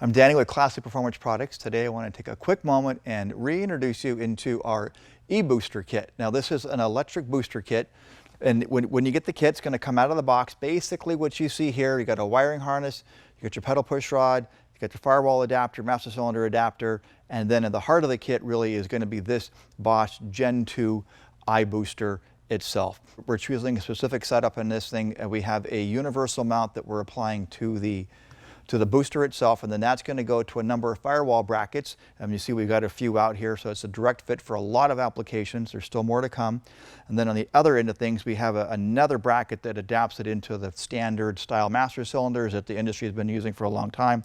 I'm Danny with Classic Performance Products. Today I want to take a quick moment and reintroduce you into our e-booster kit. Now this is an electric booster kit, and when you get the kit, it's going to come out of the box. Basically what you see here, you got a wiring harness, you got your pedal push rod, you got your firewall adapter, master cylinder adapter, and then in the heart of the kit really is going to be this Bosch Gen 2 iBooster itself. We're choosing a specific setup in this thing, and we have a universal mount that we're applying to the booster itself, and then that's going to go to a number of firewall brackets. You see we've got a few out here, so it's a direct fit for a lot of applications. There's still more to come. And then on the other end of things, we have another bracket that adapts it into the standard style master cylinders that the industry has been using for a long time.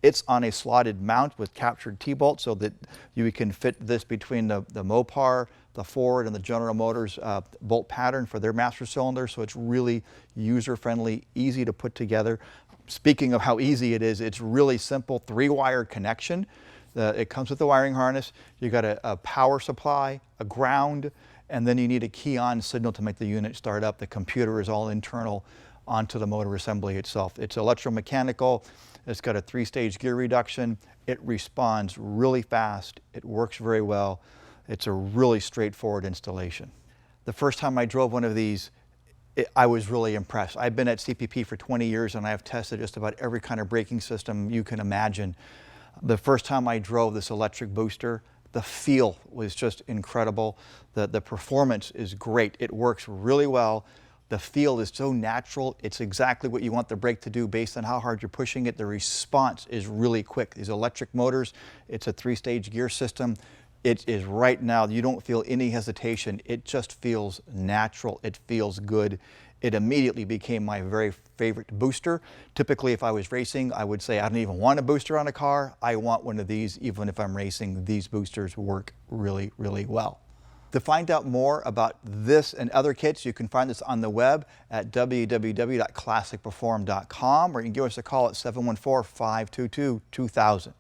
It's on a slotted mount with captured T-bolts so that you can fit this between the Mopar, the Ford, and the General Motors bolt pattern for their master cylinder. So it's really user-friendly, easy to put together. Speaking of how easy it is, it's really simple, 3-wire connection. It comes with the wiring harness. You got a power supply, a ground, and then you need a key-on signal to make the unit start up. The computer is all internal onto the motor assembly itself. It's electromechanical. It's got a 3-stage gear reduction. It responds really fast. It works very well. It's a really straightforward installation. The first time I drove one of these, I was really impressed. I've been at CPP for 20 years and I have tested just about every kind of braking system you can imagine. The first time I drove this electric booster, the feel was just incredible. The performance is great. It works really well. The feel is so natural. It's exactly what you want the brake to do based on how hard you're pushing it. The response is really quick. These electric motors, it's a 3-stage gear system. It is right now, you don't feel any hesitation. It just feels natural. It feels good. It immediately became my very favorite booster. Typically, if I was racing, I would say, I don't even want a booster on a car. I want one of these, even if I'm racing. These boosters work really, really well. To find out more about this and other kits, you can find this on the web at www.classicperform.com, or you can give us a call at 714-522-2000.